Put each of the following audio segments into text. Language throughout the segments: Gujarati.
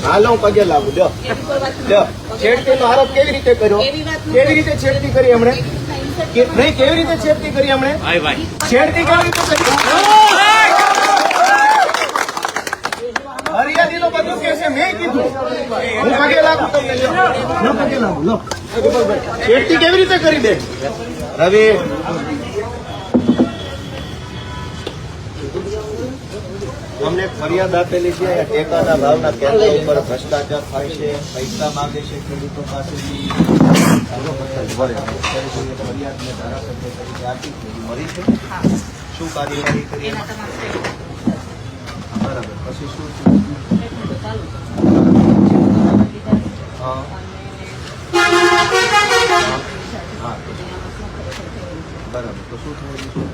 હાલો હું પગે લાગુ. લ્યો છેડતીનો આરોપ કેવી રીતે કર્યો? કેવી રીતે છેડતી કરી એમણે? નહીં, કેવી રીતે છેડતી કરી એમણે? છેડતી કેવી રીતે કરી? ફરિયાદીનો બધું કે છે, મેં કીધું. હું પગે લાગુ તમને. લો પગે લાગુ. લો છેડતી કેવી રીતે કરી દે? રવિ અમને ફરિયાદ આપેલી છે ટેકાના ભાવના કેન્દ્ર ઉપર ભ્રષ્ટાચાર થાય છે, પૈસા માંગે છે ખેડૂતો પાસેથી. ફરિયાદને ધારાસભ્ય તરીકે આપી મળી છે. શું કાર્યવાહી કરી? બરાબર. પછી શું થયું? હા બરાબર. તો શું થયું?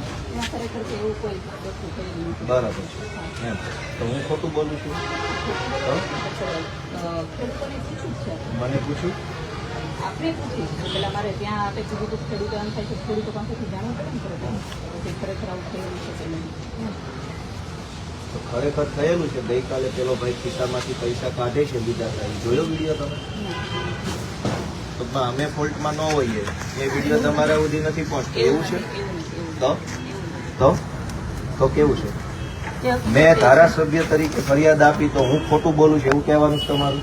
બરાબર છે. એમ તો હું ખોટું બોલું છું? મને પૂછ્યું? મારે ત્યાં આપે કીધું તો ખેડૂતો એમ થાય છે, ખેડૂતો પાસેથી જાણવું પડે ને ખરેખર આવું થયેલું છે કે નહીં. તો ખરેખર થયેલું છે. ગઈકાલે પેલો ભાઈ ખિસ્સામાંથી પૈસા કાઢે છે બીજા સાહેબ, જોયો વિડીયો તમે? તો અમે ફોલ્ટમાં ન હોઈએ, એ વિડીયો તમારા સુધી નથી પહોંચતો એવું છે? તો કેવું છે? મેં ધારાસભ્ય તરીકે ફરિયાદ આપી તો હું ખોટું બોલું છું એવું કહેવાનું છે તમારું?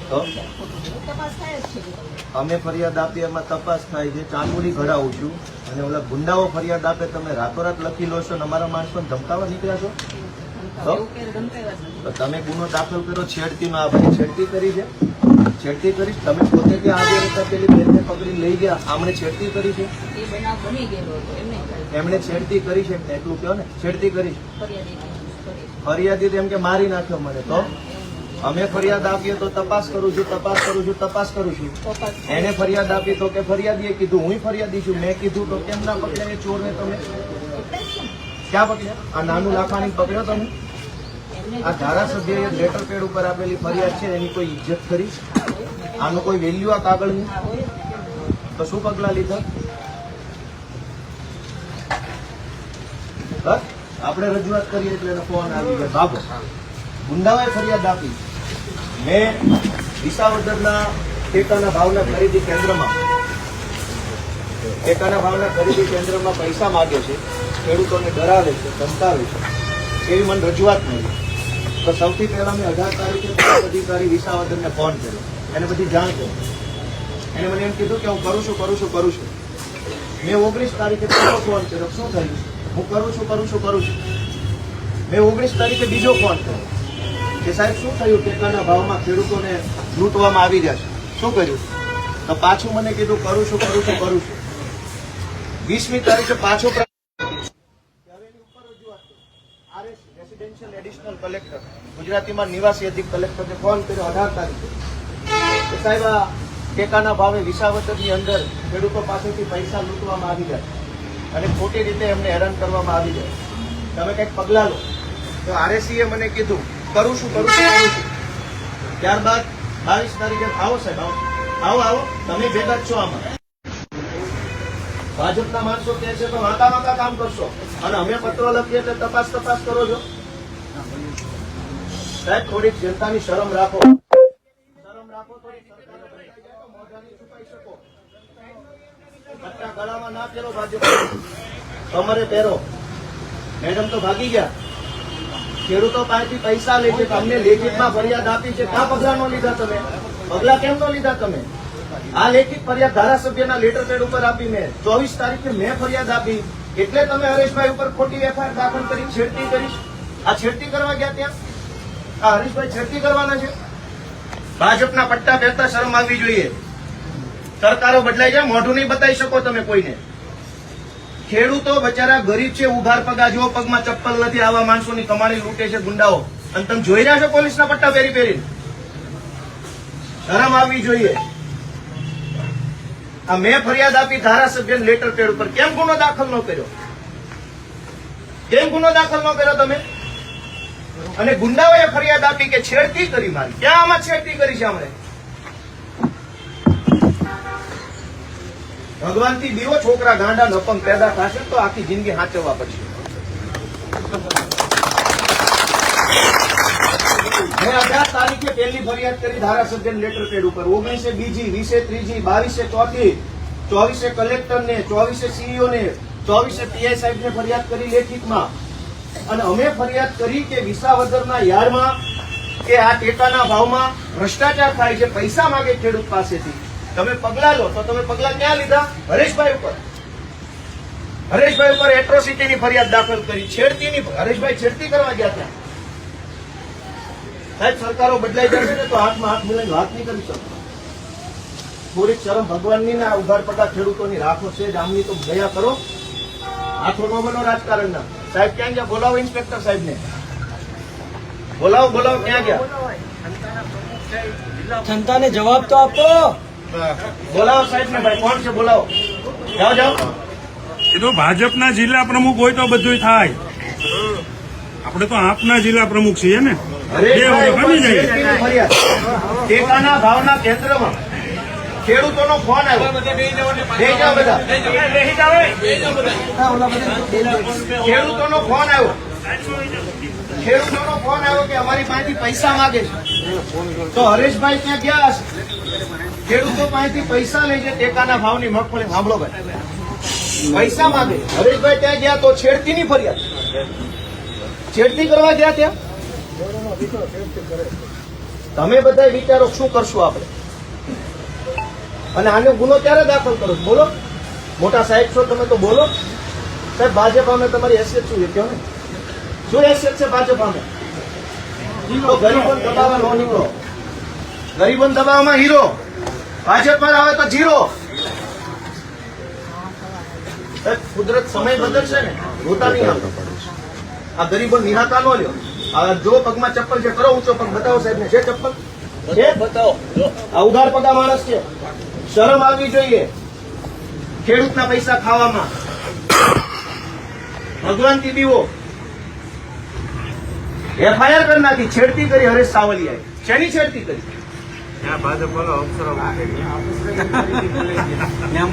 તો અમે ફરિયાદ આપી એમાં તપાસ થાય છે, ચાંદુલી ઘડાવું છું, અને ઓલા ગુંડાઓ ફરિયાદ આપે તમે રાતોરાત લખી લો છો અને અમારા માણસોને ધમકાવા નીકળ્યા છો. તો તમે ગુનો દાખલ કર્યો છેડતીનો. આ ભાઈ છેડતી કરી છે, છેડતી કરી. તમે પોતે ત્યાં આજે રહેતા પેલી બેનને પકડી લઈ ગયા, આમણે છેડતી કરી છે. એમણે છેડતી કરી છે એટલું કહો ને. છેડતી કરી ફરિયાદી એમ કે મારી નાખ્યો મને. તો અમે ફરિયાદ આપીએ તો તપાસ કરું છું, તપાસ કરું છું, તપાસ કરું છું. એને ફરિયાદ આપી તો કે ફરિયાદીએ કીધું હું ફરિયાદી છું. મેં કીધું તો કેમ ના પકડ્યા એ ચોરને? તમે ક્યાં પકડ્યા? આ નાનું લાખવાની પકડ્યો તમે? આ ધારાસભ્યએ લેટર પેડ ઉપર આપેલી ફરિયાદ છે, એની કોઈ ઇજ્જત કરી? આનું કોઈ વેલ્યુ આ કાગળની? તો શું પગલા લીધા? બસ આપણે રજૂઆત કરીએ એટલે ફોન આવી ગયા. બાબો ગુંડાઓએ ફરિયાદ આપી. મેં વિસાવદરના ટેકાના ભાવના ખરીદી કેન્દ્રમાં પૈસા માગે છે, ખેડૂતોને ડરાવે છે, ધમકાવે છે, એવી મને રજૂઆત મળી. તો સૌથી પહેલા મેં 18 તારીખે અધિકારી વિસાવદરને ફોન કર્યો, એને બધી જાણ કરી. એને મને એમ કીધું કે હું કરું છું. મેં 19 તારીખે પહેલો ફોન કર્યો, શું થયું? હું કરું છું. મેં 19 તારીખે બીજો ફોન કર્યો કે સાહેબ શું થયું? ટેકાના ભાવમાં ખેડૂતોને લૂંટવામાં આવી રહ્યા છે, શું કર્યું? તો પાછું મને કીધું કરું છું. 20મી તારીખે પાછો રેસિડેન્શિયલ એડિશનલ કલેક્ટર, ગુજરાતીમાં નિવાસી અધિક કલેક્ટરને ફોન કર્યો 18 તારીખે કે સાહેબ આ ટેકાના ભાવે વિસાવદરની અંદર ખેડૂતો પાસેથી પૈસા લૂંટવામાં આવી જાય અને ખોટી રીતે એમને હેરાન કરવામાં આવી જાય, તમે કંઈક પગલાં લો. તો આરએસીએ મને કીધું કરું છું. ત્યારબાદ 22 તારીખે આવો સાહેબ, આવો તમે ભેગા જ છો આમાં. ભાજપના માણસો કહે છે તો વાંકા કામ કરશો અને અમે પત્રો લખીએ એટલે તપાસ કરો છો. સાહેબ થોડીક જનતાની શરમ રાખો. મોઢાની છુપાઈ શકો. પટ્ટા ગળામાં ના પહેરો, ભાજપ તમારે પહેરો. મેડમ તો ભાગી ગયા. ખેડૂતો પાસેથી પૈસા લે છે, તમને લેખિતમાં ફરિયાદ આપી છે, ક્યાં પગલા નો લીધા તમે? પગલા કેમ નો લીધા તમે? આ લેખિત ફરિયાદ ધારાસભ્યના લેટર પેડ ઉપર આપી. મેં 24 તારીખે મેં ફરિયાદ આપી એટલે તમે હરેશભાઈ ઉપર ખોટી એફઆઈઆર દાખલ કરી, છેડતી કરી. આ છેડતી કરવા ગયા ત્યાં? આ હરેશભાઈ છેડતી કરવાના છે? ભાજપના પટ્ટા પહેરતા શરમ આવવી જોઈએ. સરકારો બદલાઈ જાય, મોઢું નહીં બતાવી શકો તમે કોઈને. ખેડૂતો બચારા ગરીબ છે, ઉભાર પગા જો પગમાં ચપ્પલ નથી, આવા માણસોની કમાણી લૂંટે છે ગુંડાઓ, અને તમે જોઈ રહ્યા છો પોલીસના પટ્ટા પહેરી. શરમ આવવી જોઈએ. આ મેં ફરિયાદ આપી ધારાસભ્યને લેટર પેડ ઉપર, કેમ ગુનો દાખલ ન કર્યો? તમે? અને ગુંડાઓએ ફરિયાદ આપી કે છેડતી કરી મારી. ક્યાં આમાં છેડતી કરી છે? હમણે ભગવાનથી બીવો, છોકરા ગાંડા નપંગ પેદા થશે તો આખી જિંદગી હાચવવા પડશે. મેં 18 તારીખે પહેલી ફરિયાદ કરી ધારાસભ્ય લેટર પેડ ઉપર, 19 બીજી, 20 ત્રીજી, 22 ચોથી, 24 કલેક્ટરને, 24 સીઈઓ ને, 24 પીઆઈ સાહેબને ફરિયાદ કરી લેખિતમાં. અને અમે ફરિયાદ કરી કે વિસાવદરના યાર્ડમાં કે આ ટેકાના ભાવમાં ભ્રષ્ટાચાર થાય છે, પૈસા માંગે ખેડૂત પાસેથી. તમે પગલા લો. તો તમે પગલા ક્યાં લીધા? હરેશભાઈ ઉપર. હરેશભાઈ ઉપર એટ્રોસિટીની ફરિયાદ દાખલ કરી, છેડતીની. હરેશભાઈ છેડતી કરવા ગયા ત્યાં. સાહેબ, સરકારો બદલાઈ જશે ને તો હાથમાં હાથ મિલાઈને વાત નહીં કરી શકતો. થોડીક શરમ ભગવાનની ના ઉઘાડ પટા ખેડૂતોની રાખો છે. આમની તો દયા કરો. હાથો ન બનો રાજકારણના. સાહેબ ક્યાં ગયા? બોલાવો ઇન્સ્પેક્ટર સાહેબને. બોલાવો ક્યાં ગયા? જનતાને જવાબ તો આપો. બોલાવો સાહેબને. ભાઈ કોણ છે? બોલાવો. જાઓ. એ તો ભાજપના જિલ્લા પ્રમુખ હોય તો બધું થાય. આપણે તો આપના જિલ્લા પ્રમુખ છીએ ને. હરેશભાઈ ઉપર છેડતીની ફરિયાદ. ટેકાના ભાવના કેન્દ્રમાં ખેડૂતોનો ફોન આવ્યો. બેસી જાઓ બધા. ખેડૂતોનો ફોન આવ્યો. કે અમારી પાસેથી પૈસા માંગે છે. તો હરેશભાઈ ત્યાં ગયા હશે. ખેડૂતો પાસેથી પૈસા લે છે ટેકાના ભાવની મગફળી. સાંભળો ભાઈ, પૈસા માંગે. હરેશભાઈ ત્યાં ગયા તો છેડતીની ફરિયાદ. છેડતી કરવા ગયા ત્યાં. તમે બધા વિચારો શું કરશું આપણે, અને આનો ગુનો ક્યારે દાખલ કરો? બોલો. મોટા સાહેબ છો તમે તો બોલો. સાહેબ, ભાજપ અમે તમારી હેસિયત શું છે કહો ને? શું હેસિયત છે ભાજપ અમે? તો ગરીબોને દબાવવા ન નીકળો. ગરીબોને દબાવવામાં હીરો, ભાજપમાં આવે તો જીરો. સાહેબ, કુદરત સમય બદલશે ને, રોતા નહીં આવે. આ ગરીબો નિહાકા ન લ્યો. આ જો પગમાં ચપ્પલ છે, કરો ઊંચો પગ બતાવો સાહેબને. છે ચપ્પલ? છે? બતાવો. આ ઉઘાડ પગા માણસ છે. શરમ આવવી જોઈએ ખેડૂતના પૈસા ખાવામાં. ભગવાનથી દીવો. એફઆઈઆર કરી નાખી. છેડતી કરી હરેશ સાવલિયાએ. શેની છેડતી કરી?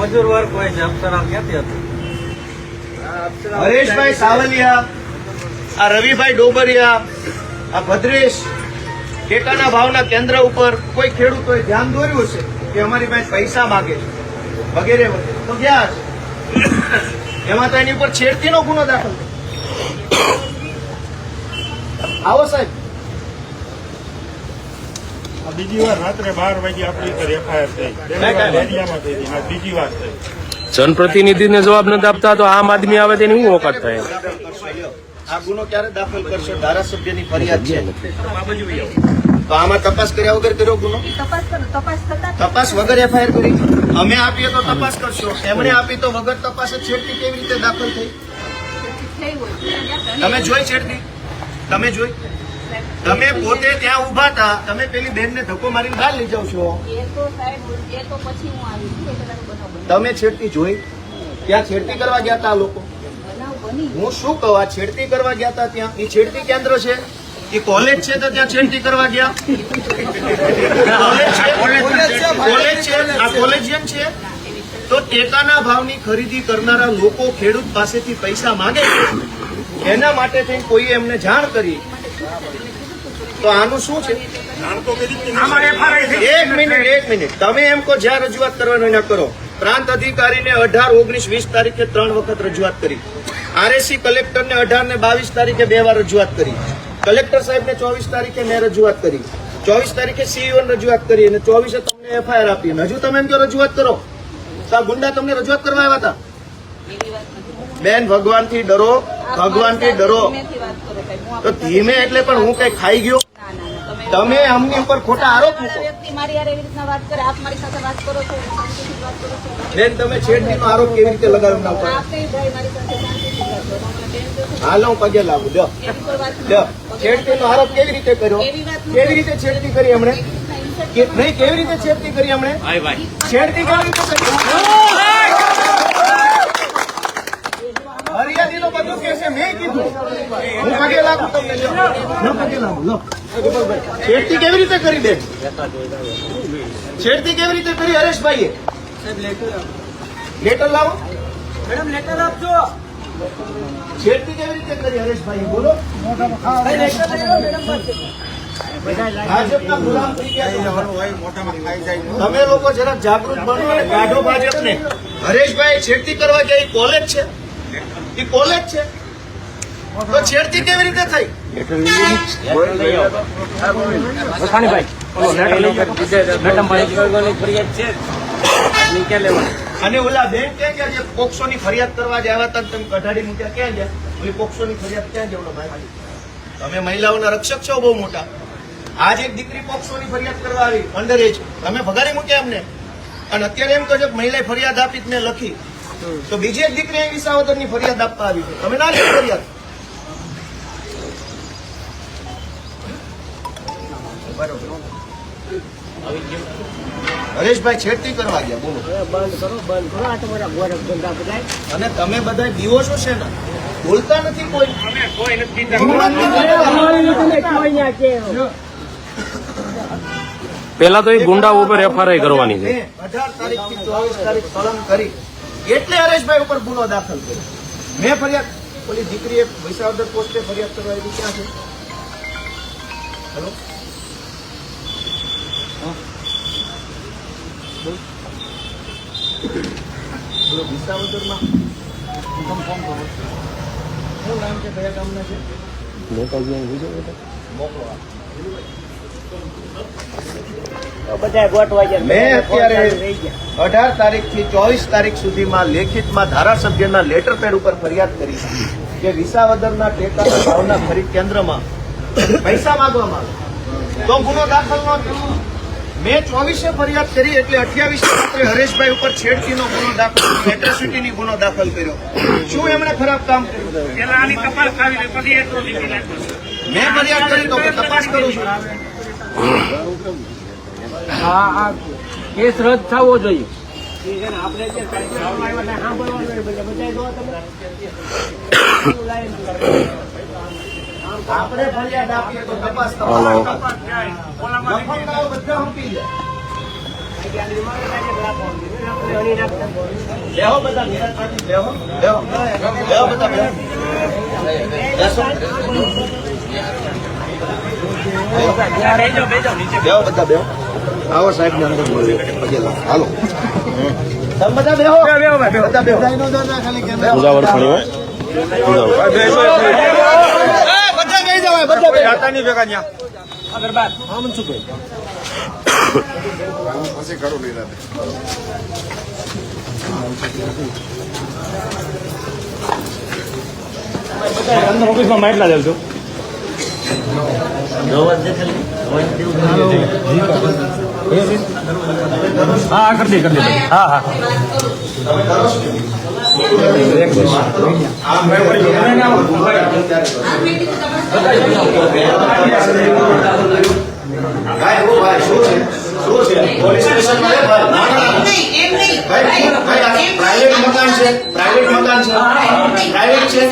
મજૂર વર્ગ હોય છે, અપ્સરા ક્યાંથી હતું? હરેશભાઈ સાવલિયા, આ રવિભાઈ ડોબરિયા, આ ભદ્રેશ, ટેકાના ભાવના કેન્દ્ર ઉપર કોઈ ખેડૂતોએ ધ્યાન દોર્યું હશે કે અમારી પાસે પૈસા માંગે છે વગેરે વગેરે, તો ગયા હશે. એમાં તો એની ઉપર છેડતીનો ગુનો દાખલ થયો. આવો સાહેબ. આ બીજી વાર રાત્રે 12 વાગે આપણી ઉપર એફઆઈઆર થઈ. એરિયામાં થઈ હતી. આ બીજી વાર થઈ. જનપ્રતિનિધિને જવાબ નથી આપતા તો આમ આદમી આવે તેની શું ઓકાત થાય? આ ગુનો ક્યારે દાખલ કરશો? ધારાસભ્યની ફરિયાદ છે તો આમાં તપાસ કર્યા વગર કર્યો ગુનો? તપાસ વગર એફઆઈઆર કરી. અમે આપીએ તો તપાસ કરશો, એમણે આપી તો વગર તપાસે છેડતી કેવી રીતે દાખલ થઈ? તમે જોઈ છેડતી? તમે જોઈ? તમે પોતે ત્યાં ઉભા હતા. તમે પેલી બેનને ધક્કો મારીને બહાર લઈ જાવ છો. તમે છેડતી જોઈ? ત્યાં છેડતી કરવા ગયા હતા આ લોકો. હું શું કહું, આ છેડતી કરવા ગયા હતા ત્યાં. એ છેડતી કેન્દ્ર છે, એ કોલેજ છે તો ત્યાં છેડતી કરવા ગયા. કોલેજ છે, આ કોલેજિયન છે. તો ટેકાના ભાવની ખરીદી કરનારા લોકો ખેડૂત પાસેથી પૈસા માંગે છે, એના માટે થઈને કોઈએ એમને જાણ કરી. તો આનું શું છે? એક મિનિટ. તમે એમ કહો જ્યાં રજૂઆત કરવાનું ના કરો. પ્રાંત અધિકારીને 18, 19, 20 તારીખે 3 વખત રજૂઆત કરી. આરએસી કલેક્ટરને 18 ને 22 તારીખે 2 વાર રજૂઆત કરી. કલેક્ટર સાહેબને 24 તારીખે મેં રજૂઆત કરી. 24 તારીખે સીઈઓ ને રજૂઆત કરી અને 24 તમને એફઆઈઆર આપી. અને હજુ તમે એમ કહો રજૂઆત કરો. તો આ ગુંડા તમને રજૂઆત કરવા આવ્યા હતા? બેન, ભગવાનથી ડરો, ભગવાનથી ડરો. તો ધીમે એટલે પણ હું કઈ ખાઈ ગયો? તમે અમની ઉપર ખોટા આરોપ મૂકો. બેન, તમે છેડતીનો આરોપ કેવી રીતે લગાવી નાખો? હાલ હું પગે લાગુ. લ્યો, છેડતીનો આરોપ કેવી રીતે કર્યો? કેવી રીતે છેડતી કરી એમણે? નહીં, કેવી રીતે છેડતી કરી એમણે? છેડતી કેવી રીતે કરી? હરિયાળીનો બધું કે છે, મેં કીધું. હું પગે લાગુ તમને. લ્યો, પગે લાગુ. લો, છેડતી કેવી રીતે કરી બેન? છેડતી કેવી રીતે કરી હરેશભાઈએ? લેટર લાવો મેડમ, લેટર આપજો. છેડતી કેવી રીતે કરી હરેશભાઈ? બોલો. લેટર લઈ લો મેડમ પાસે. ભાજપના ગુલામ થઈ ગયા છો. તમે લોકો જરા જાગૃત બનો અને કાઢો ભાજપને. હરેશભાઈ છેડતી કરવા ગયા, એ કોલેજ છે, એ કોલેજ છે, તો છેડતી કેવી રીતે થઈ? અને ઓલા બેન ક્યાં ગયા જે પોક્સોની ફરિયાદ કરવા જ આવ્યા હતા, તમે કઢાડી મૂક્યા ક્યાં ગયા? ઓલી પોક્સોની ફરિયાદ ક્યાં ગયા? ઓલો ભાઈ, તમે મહિલાઓના રક્ષક છો બહુ મોટા. આજ એક દીકરી પોક્સોની ફરિયાદ કરવા આવી, અંડર એજ, તમે ભગાડી મૂક્યા એમને. અને અત્યારે એમ કહો છો કે મહિલાએ ફરિયાદ આપી મેં લખી, તો બીજી એક દીકરી અહીં વિસાવદરની ફરિયાદ આપવા આવી છે, તમે ના લો ફરિયાદ. હરેશભાઈ છેડતી કરવા ગયા, બોલો. અને તમે બધા દીવો છો છે ને, બોલતા નથી કોઈ. પેલા તો એ ગુંડા ઉપર FRI કરવાની છે. 18 તારીખથી 24 તારીખ સળંગ કરી એટલે હરેશભાઈ ઉપર ગુનો દાખલ કર્યો. મેં ફરિયાદ, ઓલી દીકરીએ વિસાવદર પોસ્ટે ફરિયાદ કરવા આવી, ક્યાં છે? હેલો, બોલો. વિસાવદરમાં શું નામ છે, કયા ગામના છે? મોકલો. મેં અત્યારે 18 તારીખથી 24 તારીખ સુધીમાં લેખિતમાં ધારાસભ્યના લેટર પેડ ઉપર ફરિયાદ કરી કે વિસાવદરના ટેકાના ભાવના ખરીદ કેન્દ્રમાં પૈસા માંગવામાં આવે તો ગુનો દાખલ ન થયો. મેં 24 ફરિયાદ કરી એટલે 28 હરેશભાઈ ઉપર છેડતીનો ગુનો દાખલ, એટ્રોસિટીની ગુનો દાખલ કર્યો. શું એમણે ખરાબ કામ કર્યું? મેં ફરિયાદ કરી તો તપાસ કરું છું. કેસ રદ થવો જોઈએ. આપણે ફરિયાદ આપીએ તો તપાસ લખનદાઓ બધા હંપી જાય. બેહો બધા નિરાશમાંથી બેહો, બેહો, બેહો બધા બેહો. બેસો. બેહો બધા બેહો. આવો સાહેબ ને અંદર બોલો. હાલો તમે બધા બેહો, બધા બેહો. ઉજાવર ખણી હોય. બધા બેહી જવાય, બધા બેહી જાતા નહીં ભેગા ન્યા. હા મનસુખભાઈ પછી કરું લીધા ઓફિસમાં માટલા જાવ છો. હા કરી દે. હા હા પોલીસ સ્ટેશનમાં પ્રાઇવેટ મકાન છે, પ્રાઇવેટ મકાન છે, પ્રાઇવેટ છે,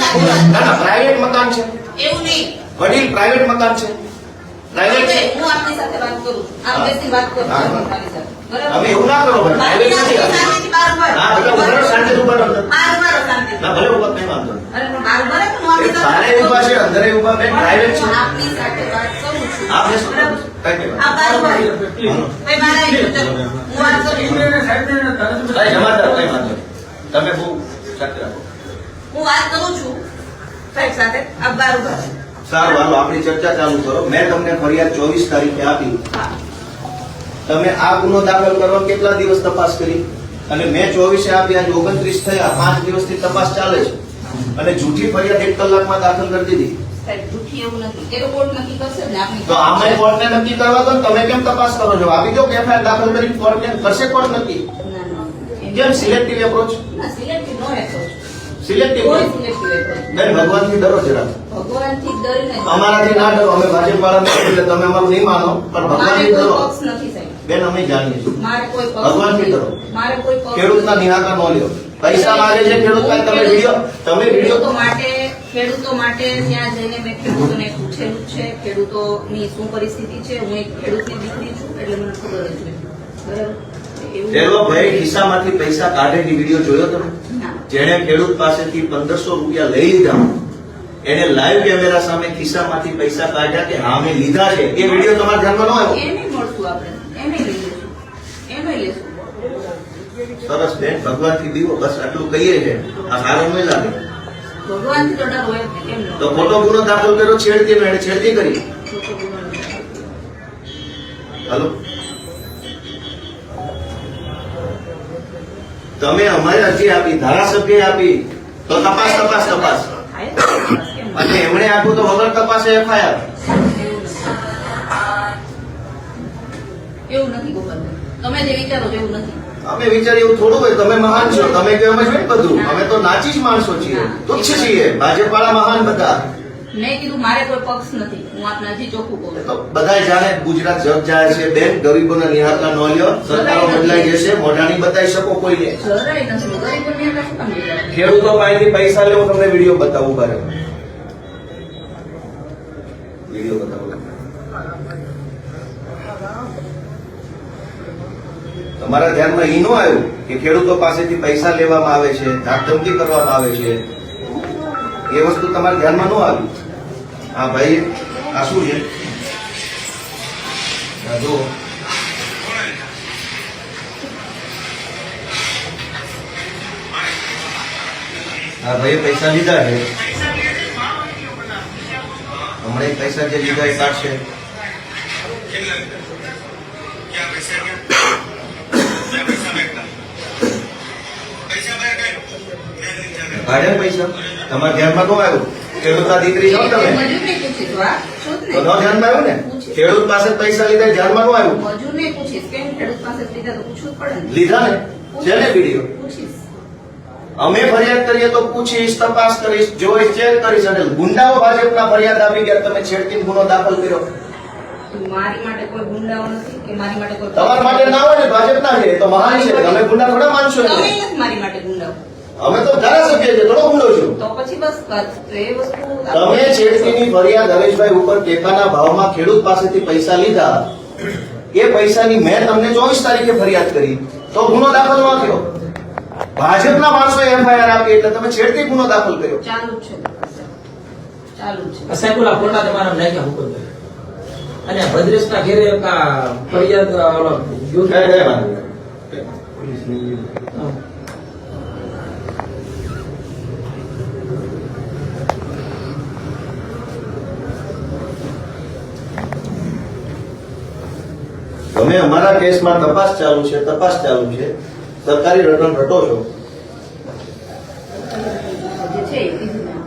ના પ્રાઇવેટ મકાન છે, એવું નહીં. વડીલ પ્રાઇવેટ મકાન છે, પ્રાઇવેટ છે. હું આપની સાથે વાત કરું, આપ બેસી વાત કરો મારી સાથે. બરાબર? હવે એવું ના કરો ભાઈ, પ્રાઇવેટ નથી. શાંતિથી બહાર ઉભા રહો. હા ભલે ઉભા શાંતિ ઉભા રહો. બહાર ઉભા રહો શાંતિથી. ના ભલે ઉભા, કઈ વાંધો નહીં. અરે પણ બહાર ઉભા રહો તો હું આપની સાથે બારે ઉભા છે, અંદરે ઉભા, બેન પ્રાઇવેટ છે. હું આપની સાથે વાત કરું છું. આ બેસો. બરાબર? કઈ આપ બહાર ઉભા રહો. ભાઈ બહાર આવી જાઓ, ચલો. હું વાત કરું છું. ભાઈ જમાદાર, કઈ વાંધો નહીં. તમે બહુ શાંતિ રાખો. હું વાત કરું છું સાહેબ સાથે. આપ બહાર ઉભા રહો. સારું હાલો આપણી ચર્ચા ચાલુ કરો. મેં તમને ફરિયાદ 24 તારીખે આપી. હા. તમે આ ગુનો દાખલ કરવા કેટલા દિવસ તપાસ કરી? અને મેં 24 આપી, આજે 29 થયા, 5 દિવસથી તપાસ ચાલે છે. અને જૂઠી ફરિયાદ 1 કલાકમાં દાખલ કરી દીધી. સાહેબ જૂઠી એવું નથી. એ તો કોર્ટ નક્કી કરશે ને આપની તો આમાં કોર્ટને નક્કી કરવા દો ને, તમે કેમ તપાસ કરો છો? આપી દો કે FIR દાખલ કરી કોર્ટ કેમ કરશે? કોર્ટ નક્કી ના ના કેમ? સિલેક્ટિવ એપ્રોચ, ના સિલેક્ટિવ નો એપ્રોચ. સિલેક્ટિવ. કોઈ સિલેક્ટિવ એપ્રોચ. બેન ભગવાનથી ડરો જરા. ભગવાનથી ડરીને અમારાથી ના ડરો, અમે ભાજપ વાળા એટલે તમે અમારું નહીં માનો, પણ મારે ભગવાનથી કોઈ ડરો. પક્ષ નથી સાહેબ. બેન અમે જાણીએ છીએ. મારે કોઈ પક્ષ ભગવાનથી નથી. ડરો. મારે કોઈ પક્ષ ખેડૂતના નિહાકા ન લ્યો. પૈસા માંગે છે ખેડૂત પાસે, તમે વિડીયો ખેડૂતો માટે ત્યાં જઈને મેં ખેડૂતોને પૂછેલું છે, ખેડૂતોની શું પરિસ્થિતિ છે. હું એક ખેડૂતની દીકરી છું એટલે મને ખબર જ હોય. બરાબર? પેલો ભાઈ ખિસ્સામાંથી પૈસા કાઢેની વિડીયો જોયો તમે? ના. જેણે ખેડૂત પાસેથી 1500 રૂપિયા લઈ લીધા એને લાઈવ કેમેરા સામે ખિસ્સામાંથી પૈસા કાઢ્યા કે હા મેં લીધા છે, એ વિડીયો તમારા ધ્યાનમાં ન આવ્યો? એને મળશું આપણે, એને લઈ લઈશું, એને લઈશું. સરસ બેન, ભગવાનથી દીવો, બસ આટલું કહીએ છે. આ સારું નહીં લાગે ભગવાનથી તો ડર હોય જ નહીં, કેમ ન તો હોય? ખોટો ગુનો દાખલ કર્યો, છેડતી એને છેડતી કરી. ખોટો ગુનો નથી. હાલો, તમે અમારે અરજી આપી, ધારાસભ્ય આપી, તો તપાસ તપાસ તપાસ, થાય તો તપાસ, કેમ ન અને થાય? એમણે આપ્યું તો વગર તપાસે એફઆઈઆર. એવું નથી ગોપાલભાઈ, તમે જે વિચારો છો એવું નથી. અમે વિચારીએ એવું થોડું હોય, તમે મહાન છો, તમે કહો અમે શું બધું, અમે તો નાચી જ માણસો છીએ, તુચ્છ છીએ, ભાજપ વાળા મહાન બધા. મેં કીધું મારે કોઈ પક્ષ નથી, હું આપને હજી ચોખ્ખું કહું તો છું. બધા જાણે ગુજરાત જગ જાય છે બેન, ગરીબોના નિહાળતા ન લ્યો, સરકારો બદલાઈ જશે, મોઢાની બતાવી શકો કોઈને. જરાય નથી, ગરીબોને આપણે શું કામ વિચારે? ખેડૂતો પાસેથી પૈસા લેવો, તમને વિડીયો બતાવું બારે, વિડીયો બતાવું. તમારા ધ્યાનમાં ઈ ન આવ્યું કે ખેડૂતો પાસેથી પૈસા લેવામાં આવે છે, ધાકધમકી કરવામાં આવે છે, એ વસ્તુ તમારા ધ્યાનમાં ન આવી? હા ભાઈ, આ શું છે? આ જુઓ. હા ભાઈ, પૈસા લીધા છે, હમણાં પૈસા જે લીધા એ કાઢશે. કાઢે પૈસા, તમારા ધ્યાનમાં ન આવ્યું? ખેડૂતના દીકરી છો તમે, મજૂરને પૂછીશ, વાહ, શું જ તો ન નહીં. ધ્યાનમાં આવ્યું ને? ખેડૂત પાસે પૈસા લીધા, ધ્યાનમાં ન આવ્યું? મજૂરને પૂછીશ, કેમ ખેડૂત પાસે લીધા તો પૂછવું જ પડે ને. લીધા ને છે ને વિડીયો? પૂછીશ. અમે ફરિયાદ કરીએ તો પૂછીશ, તપાસ કરીશ, જોઈશ, ચેક કરીશ. અને ગુંડાઓ ભાજપના ફરિયાદ આપી ગયા, તમે છેડતીને ગુનો દાખલ કર્યો. મારી માટે કોઈ ગુંડાઓ નથી કે મારી માટે કોઈ તમારા માટે ના હોય ને, ભાજપના છે, એ તો મહાન છે, તમે ગુંડા થોડા માનશો તમે એટલે. નથી મારી માટે ગુંડાઓ. અમે તો ધારાસભ્ય છે, થોડો ગુંડો છું. તો પછી બસ તો એ વસ્તુ તમે છેડતીની ફરિયાદ હરેશભાઈ ઉપર ટેકાના ભાવમાં ખેડૂત પાસેથી પૈસા લીધા, એ પૈસાની મેં તમને 24 તારીખે ફરિયાદ કરી, તો ગુનો દાખલ ન થયો. ભાજપના માણસોએ એફઆઈઆર આપી એટલે તમે છેડતી ગુનો દાખલ કર્યો. ચાલુ જ છે, ચાલુ જ છે. સાહેબ ઓલા ફોટા તમારા નાખ્યા હુકમભાઈ, અને ભદ્રેશના ઘેરે ફરિયાદ ઓલો યુદ્ધ કઈ કઈ વાંધો નહીં. હા. તમે અમારા કેસમાં તપાસ ચાલુ છે, તપાસ ચાલુ છે, સરકારી રટણ રટો છો. જે છે એ કીધું મેં.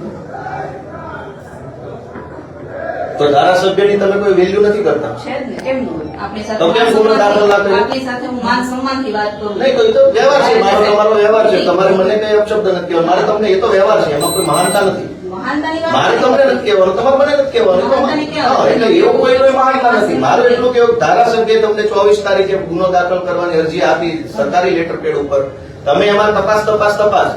તો ધારાસભ્યની તમે કોઈ વેલ્યુ નથી કરતા. છે જ ને, કેમ ન હોય? આપણી સાથે તો કેમ ગુનો દાખલ ના કર્યો? આપણી સાથે હું માન સન્માનથી વાત કરું. નહીં, તો એ તો વ્યવહાર છે, મારો તમારો વ્યવહાર છે. તમારે મને કઈ અપશબ્દ નથી કહેવાનો, મારે તમને, એ તો વ્યવહાર છે, એમાં કોઈ મહાનતા નથી. મહાનતાની વાત મારે તમને નથી કહેવાનું, તમારે મને નથી કહેવાનું. મહાનતાની ક્યાં હા, એટલે એવું કોઈ મહાનતા નથી. મારે એટલું કેવું, ધારાસભ્ય તમને 24 તારીખે ગુનો દાખલ કરવાની અરજી આપી સરકારી લેટર પેડ ઉપર, તમે એમાં તપાસ,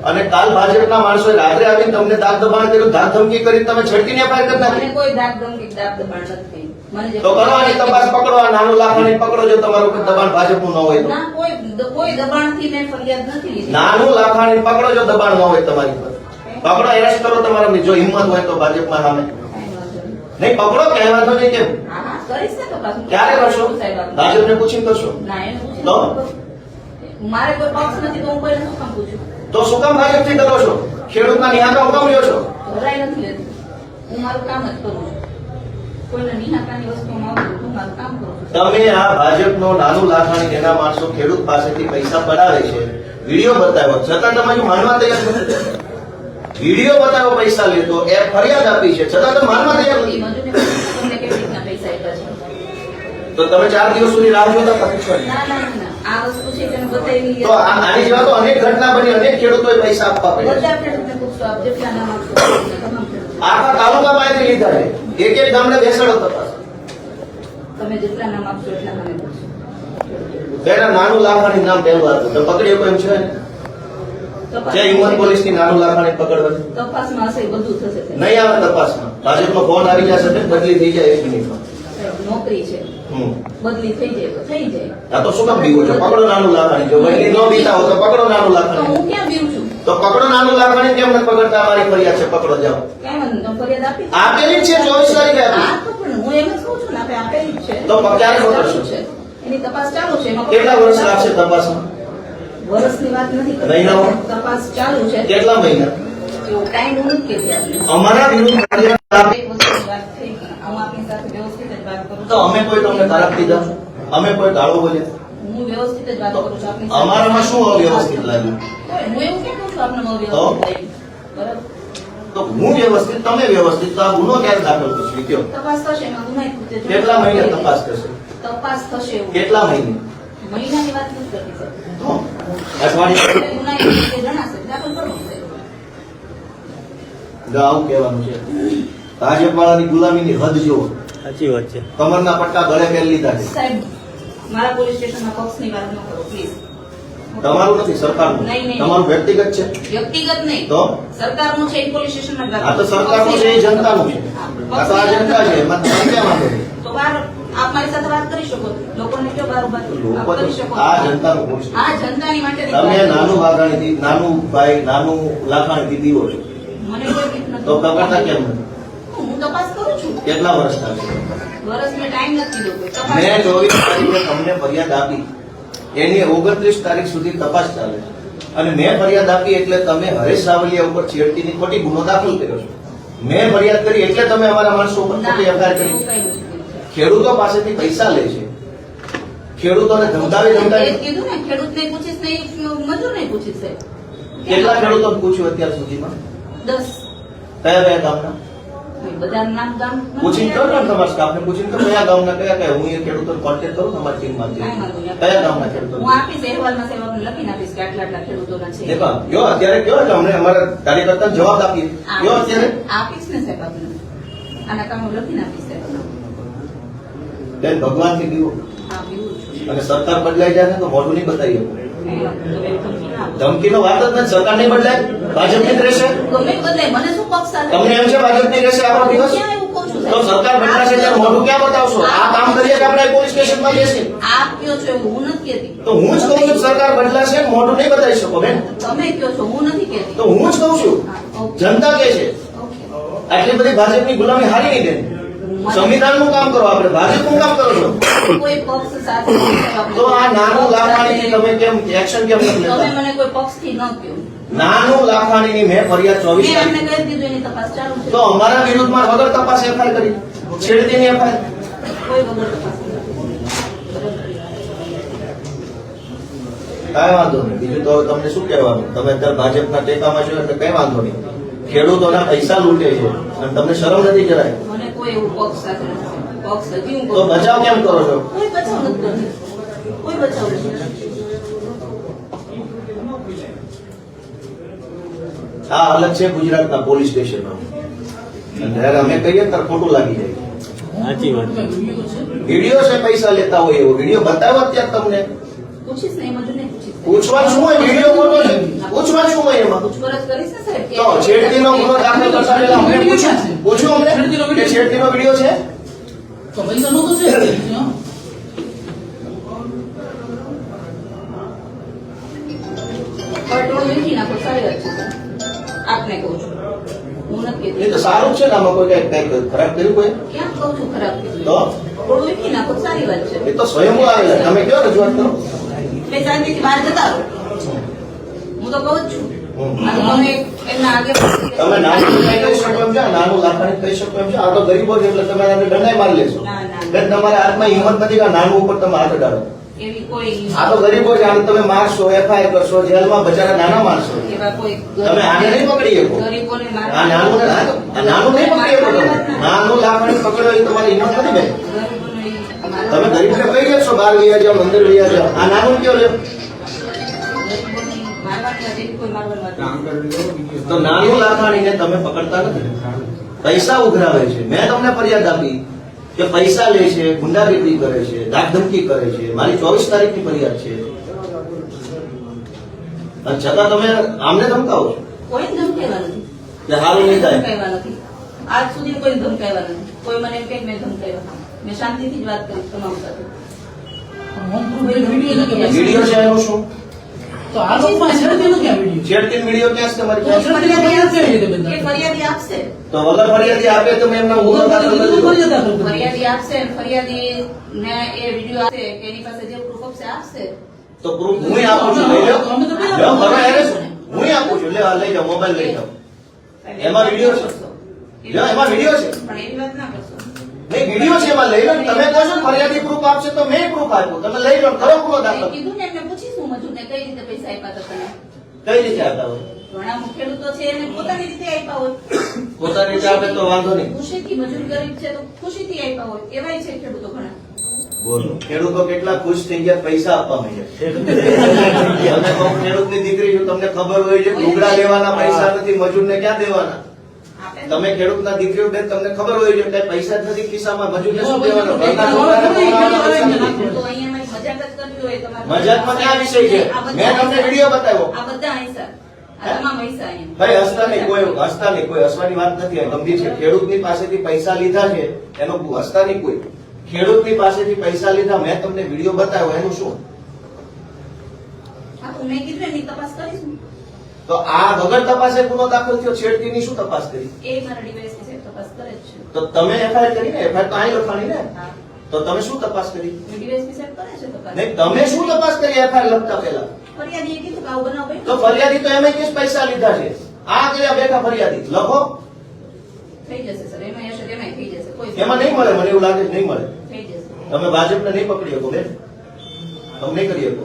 અને કાલ ભાજપના માણસોએ રાત્રે આવીને તમને દાગ દબાણ કર્યું, ધાક ધમકી કરી, તમે છટકીને એફઆઈઆર કરી નાખી. મને કોઈ દાગ ધમકી દાગ દબાણ નથી. મને જે તો કરવાની તપાસ, પકડો, આ નાનું લાખણી પકડો, જો તમારું કોઈ દબાણ ભાજપનું ન હોય તો. ના, કોઈ દબાણથી મેં ફરિયાદ નથી લીધી. નાનું લાખાણી પકડો, જો દબાણ ન હોય તમારી પર. પકડો, એરેસ્ટ કરો તમારા, જો હિંમત હોય તો ભાજપમાં સામે. કાંઈ વાંધો નહીં. નહીં પકડો, કઈ વાંધો નહીં. કેમ હા, હા, કરીશ ને તપાસ. ક્યારે કરશો? સાહેબ, આપણે. ભાજપને પૂછીને કરશો? ના, એને પૂછીને તો? કરું. મારે કોઈ પક્ષ નથી તો હું કોઈને શું કામ પૂછું? તો શું કામ ભાજપથી ડરો છો? ખેડૂતના નિહાળતા હું કામ લ્યો છો? ઘરાય નથી લેતી. હું મારું કામ જ કરું છું. કોઈને નિહાળતાની વસ્તુમાં આવતું હું મારું કામ કરું છું. તમે આ ભાજપનો નાનું લાખાણી એના માણસો ખેડૂત પાસેથી પૈસા પડાવે છે, વિડીયો બતાવ્યો, છતાં તમે હજુ માનવા તૈયાર નથી. વિડીયો બતાવ્યો પૈસા લેતો, એ ફરિયાદ આપી છે, છતાં તમે માનવા તૈયાર નથી. મજૂરને પૂછ્યું તમને કેવી રીતના પૈસા આપ્યા છે? તો તમે 4 દિવસ સુધી રાહ જોતા પકડશો નહીં. ના, ના, ના. આ વસ્તુ છે તેને બતાવી તો આની જેવા તો અનેક ઘટના બની, અનેક ખેડૂતોએ પૈસા આપવા પડ્યા છે. બધા ખેડૂતને પૂછશો, આપ જેટલા નામ આપશો તમામ ખેડૂત. આખા તાલુકા પાસેથી લીધા છે, એક ગામડે બેસાડો તપાસ. તમે જેટલા નામ આપશો એટલા નામે પૂછશો. પેલા નાનું લાખાણી નામ પહેલું હતું, તો પકડી શકો એમ છે ને? જે હિંમત પોલીસની નાનું લાખાણી પકડવા છે. તપાસમાં હશે એ બધું થશે. નહીં આવે તપાસમાં, ભાજપનો ફોન આવી જશે ને, બદલી થઈ જાય 1 મિનિટમાં. સાહેબ, નોકરી છે, બદલી થઈ જાય તો થઈ જાય. આ તો શું કામ બીવો છો? પકડો નાનું લાખાણી. જો બદલી ન બીતા હો તો પકડો નાનું તો લાખાણી. હું ક્યાં બીવું છું? તો પકડો નાનું લાખણી, કેમ નથી પકડતા? અમારી ફરિયાદ છે, પકડો જાઓ. કઈ વાંધો નહીં, તમે ફરિયાદ આપી આપેલી જ છે, 24 તારીખે આપી. હા તો પણ હું એમ જ કહું છું ને, આપણે આપેલી જ છે. તો ક્યારે પકડશો? છે એની તપાસ ચાલુ છે. એમાં કેટલા વર્ષ લાગશે તપાસમાં? વર્ષની વાત નથી કરતા. મહિનાઓ? તપાસ ચાલુ છે. કેટલા મહિના? એવો ટાઈમ હું નથી કહેતી આપને. અમારા વિરુદ્ધ ફરિયાદ આપી. એક વસ્તુની વાત થઈ, હું આપની સાથે વ્યવસ્થિત જ વાત કરું તો છું. અમે કોઈ તમને ખરાબ કીધા? અમે કોઈ ગાળો બોલ્યા? હું વ્યવસ્થિત જ વાત કરું છું આપની સાથે. અમારામાં શું અવ્યવસ્થિત લાગ્યું? હું એવું કેમ કહું છું આપને તો? વ્યવસ્થિત લાગ્યું? બરાબર. તો હું વ્યવસ્થિત, તમે વ્યવસ્થિત, તો આ ગુનો ક્યારે દાખલ કરશો? કયો તપાસ થશે એમાં ગુનાહિત કૃત્ય જો- કેટલા મહિને તપાસ કરશે? તપાસ થશે એવું. કેટલા મહિને? મહિનાની વાત નથી કરતી સર. તો અઠવાડિયે ગુનાહિત કૃત્ય જણાશે દાખલ કરવું છે. આવું કહેવાનું છે. ભાજપવાળાની ગુલામીની હદ જુઓ. સાચી વાત છે. કમરના પટ્ટા ગળે પહેરી લીધા છે. સાહેબ મારા પોલીસ સ્ટેશનમાં પક્ષની વાત ન કરો પ્લીઝ. તમારું નથી, સરકારનું. નહીં, નહીં. તમારું વ્યક્તિગત છે. વ્યક્તિગત નહીં, તો સરકારનું છે એ પોલીસ સ્ટેશનમાં જ વાત આ તો કરો. સરકારનું છે, એ જનતાનું છે. આ તો આ જનતા છે, એમાં તમે કેમ વાંધો નહીં? તો બહાર આપ મારી સાથે વાત કરી શકો, લોકોને કયો બહાર ઉભા થઈને લોકો વાત કરી શકો. તો આ જનતાનું ભૂલ છે. આ જનતાની માટે તમે નાનું વાઘાણીથી, નાનું ભાઈ, નાનું લાખાણીથી દીવો છો, મને કોઈ બીક નથી. તો પકડતા કેમ નથી? હું તપાસ કરું છું. કેટલા વર્ષના છે? વર્ષ મેં ટાઈમ નથી દીધો કોઈ. તપાસ મેં કરું છું. 24 તારીખે તમને ફરિયાદ આપી, એની 29 તારીખ સુધી તપાસ ચાલે છે. અને મેં ફરિયાદ આપી એટલે તમે હરેશ સાવલિયા ઉપર છેડતીની ખોટી ગુનો દાખલ કર્યો છે. મેં ફરિયાદ કરી એટલે તમે અમારા માણસો ઉપર ના, ખોટી એફઆઈઆર એવું કરી. કંઈ નથી કર્યું. ખેડૂતો પાસેથી પૈસા લે છે, ખેડૂતોને ધમકાવી એ ધમકાવી. કીધું ને ખેડૂતને પૂછીશ ને મજૂરને પૂછીશ સાહેબ. કેટલા ખેડૂતો પૂછ્યું અત્યાર સુધીમાં? 10 કયા કયા ગામના? બધાનું નામ ગામ પૂછીને કરો ને તમારા સ્ટાફને, પૂછીને કરો કયા ગામના કયા કયા. હું એ ખેડૂતોને કોન્ટેક્ટ કરું તમારી ટીમમાંથી. કાંઈ વાંધો નહીં. કયા ગામના ખેડૂતો? હું આપીશ અહેવાલમાં સાહેબ આપને લખીને આપીશ કે આટલા આટલા ખેડૂતોના છે. દેખો કયો અત્યારે કયો એટલે અમને અમારા કાર્યકર્તાને જવાબ આપીએ કયો અત્યારે. આપીશ ને સાહેબ આપને આના કામ હું લખીને આપીશ સાહેબ. બેન ભગવાનથી દીવો. હા પીવું છું. અને સરકાર બદલાઈ જાય ને તો મોઢું નહીં બતાવી શકો. તમે ધમકી ના આપો. ધમકીનો વાત જ નથી. સરકાર નહીં બદલાય, ભાજપની જ રહેશે. ગમે તે બદલાય, મને શું પક્ષ સાથે? તમને એમ છે ભાજપની રહેશે આપણો દિવસ? ક્યાં એવું કહું છું તો સાહેબ? સરકાર બદલાશે ત્યારે મોઢું ક્યાં બતાવશો? આ કામ કરીએ કે આપણે પોલીસ સ્ટેશનમાં જઈશું? આપ કયો છો એવું હું નથી કહેતી. તો હું જ કહું છું સરકાર બદલાશે, મોઢું નહીં બતાવી શકો બેન. તમે કયો છો હું નથી કહેતી. તો હું જ કહું છું, હા, ઓકે. જનતા કે છે ઓકે. આટલી બધી ભાજપની ગુલામી હારી નહીં બેન. સંવિધાનનું કામ કરો, આપણે ભાજપનું કામ કરો છો. કોઈ પક્ષ સાથે તો આ નાનું લાખાણીથી તમે કેમ એક્શન કેમ નથી તમે લેતા? મને કોઈ પક્ષથી ન કહો. નાનું લાખાણીની મેં ફરિયાદ 24 મેં તારીખે એમને કહી દીધું એની તપાસ ચાલુ છે. તો અમારા વિરુદ્ધમાં વગર તપાસ એફઆઈઆર કરી, છેડતીની એફઆઈઆર. કોઈ વગર તપાસ નથી. બરાબર. કાંઈ વાંધો નહીં. બીજું તો હવે તમને શું કહેવાનું? તમે અત્યારે ભાજપના ટેકામાં છો એટલે કઈ વાંધો નહીં. ખેડૂતોના પૈસા લૂંટે છે અને તમને શરમ નથી જરાય. મને કોઈ એવું પક્ષ સાથે નથી. પક્ષ હજી હું તો કહું. બચાવ કેમ કરો છો? કોઈ બચાવ નથી કરતી. કોઈ બચાવ નથી. આ હાલત છે ગુજરાતના પોલીસ સ્ટેશનમાં. અને જ્યારે અમે કહીએ ત્યારે ખોટું લાગી જાય. સાચી વાત છે. વિડીયો છે પૈસા લેતા હોય એવો વિડીયો બતાવો અત્યારે તમને. પૂછીશ ને એમાં જો નહીં પૂછીશ. પૂછવાનું શું હોય? વિડીયો ખોટો છે, પૂછવાનું શું હોય એમાં? પૂછપરછ કરીશ ને સાહેબ. તો છેડતીનો ગુનો દાખલ કરતા પહેલા અમને પૂછ્યું અમને કે છેડતીનો વિડીયો છે? પટોળું વીખી નાખો સારી વાત છે સર. આપને કહું છું હું નથી એ કહેતી. તો સારું જ છે ને. આમાં કોઈ કઈ ખરાબ કર્યું કોઈ? ક્યાં કહું છું ખરાબ કીધું? તો થોડું વીખી નાખો સારી વાત છે. એ તો સ્વયંભૂ આવેલા. તમે કયો રજૂઆત કરો. એટલે શાંતિથી બહાર જતા રહો. હું તો કહું જ છું. આ તો તમે એમના આગે તમે નાનું કહી શકો એમ છે, નાનું લાખાણી કહી શકો એમ છે. આ તો ગરીબો છે એટલે તમે આને દંડાઈ મારી લેશો. ના, ના. બેન તમારા હાથમાં હિંમત નથી કે આ નાનું ઉપર તમે હાથ અડાડો. એવી કોઈ આ તો ગરીબો છે, આને તમે મારશો, એફઆઈઆર કરશો, જેલમાં બચારા નાના માણસો. એવા કોઈ તમે આને નહીં પકડી શકો. ગરીબોને આ નાનું ને આ નાનું નહીં પકડી શકો તમે. નાનું લાખાણી પકડો એ તમારી હિંમત નથી બેન. તમે ગરીબને કહી દેશો બહાર લઈ જાઓ, અંદર લઈ જાઓ. આ નાનું કયો લ્યો? તો નાનું લાખાણીને તમે પકડતા નથી. પૈસા ઉઘરાવે છે. મેં તમને ફરિયાદ આપી કે પૈસા લે છે, ગુંડાગીરી કરે છે, ધાકધમકી કરે છે. મારી 24 તારીખની ફરિયાદ છે. અને છતાં તમે આમને ધમકાવો છો કોઈ ધમકાવ્યા નથી. કે હારું નહીં થાય. ધમકાવ્યા નથી. આજ સુધી કોઈ ધમકાવ્યા નથી. કોઈ મને એમ કે મેં ધમકાવ્યા. મેં શાંતિથી જ વાત કરી તમામ સાથે. વિડીયો છે એનું શું? તો આ લોકોમાં છેડતીનો ક્યાં વિડીયો? છેડતીનો વિડીયો ક્યાં છે તમારી પાસે? એ ફરિયાદી આપશે. તો વગર ફરિયાદી આપે તો મેં એમના ગુનો દાખલ કરી દીધો. ફરિયાદી આપશે ને ફરિયાદી ને એ વિડીયો આપશે કે એની પાસે જે પ્રૂફ આપશે તો પ્રૂફ હું આપું છું, લઈ લો. લો, મારો એરેસ્ટ હું આપું છું. લે, આ લઈ જાઓ, મોબાઈલ લઈ જાઓ. એમાં વિડીયો છે. લો, એમાં વિડીયો છે. પણ એવી વાત ના કરશો. નહીં, વિડીયો છે, એમાં લઈ લો. તમે કહો છો ફરિયાદી પ્રૂફ આપશે તો મેં પ્રૂફ આપ્યું. તમે લઈ લો, કરો ગુનો દાખલ. મેં કીધું ને એમને પૂછીશું મજૂરને કઈ રીતે પૈસા આપ્યા હતા તમે. કઈ રીતે આપતા હોય? ઘણા ખેડૂતો છે એને પોતાની રીતે આપ્યા હોય. પોતાની રીતે આપે તો વાંધો નહીં. ખુશીથી મજૂર ગરીબ છે તો ખુશીથી આપ્યા હોય એવાય છે ખેડૂતો ઘણા. બોલો, ખેડૂતો કેટલા ખુશ થઈ ગયા પૈસા આપવા માંડ્યા. તમે કહો ખેડૂતની દીકરી છો, તમને ખબર હોય છે લુગડા લેવાના પૈસા નથી, મજૂરને ક્યાં દેવાના? આપે તમે ખેડૂતના દીકરીઓ બેન, તમને ખબર હોય છે કઈ પૈસા જ નથી ખિસ્સામાં, મજૂરને શું દેવાના? તો અહીંયા મારી મજાક જ કરવી હોય તમારે. મજાકમાં ક્યાં વિષય છે? મેં તમને વિડીયો બતાવ્યો. આ બધા અહીંસા આ તમામ અહીંસા અહીંયા. ભાઈ હસતા નહીં, કોઈ હસવાની વાત નથી. આ ગંભીર છે. ખેડૂતની પાસેથી પૈસા લીધા છે એનો હસતા નહીં કોઈ. ખેડૂતની પાસેથી પૈસા લીધા, મેં તમને વિડીયો બતાવ્યો, એનું શું? હા તો મેં કીધું એની તપાસ કરીશું. તો આ વગર તપાસે ગુનો દાખલ થયો, છેડતીની શું તપાસ કરી? એ મારા ડીવાયએસપી સાહેબ તપાસ કરે જ છે. તો તમે એફઆઈઆર કરી ને? એફઆઈઆર તો અહીં લખવાની ને? હા તો તમે શું તપાસ કરી? ડીવાયએસપી સાહેબ કરે છે તપાસ. નહીં, તમે શું તપાસ કરી એફઆઈઆર લખતા પહેલા? ફરિયાદીએ કીધું કે આવું બનાવ બન્યો. તો ફરિયાદી તો એમ જ પૈસા લીધા છે. આ કયા બેઠા ફરિયાદી લખો. થઈ જશે સર, એમાં હશે તેમાંય થઈ જશે. કોઈ એમાં નહીં મળે, મને એવું લાગે છે નહીં મળે. થઈ જશે. તમે ભાજપને નહીં પકડી શકો બેન, તમે નહીં કરી શકો.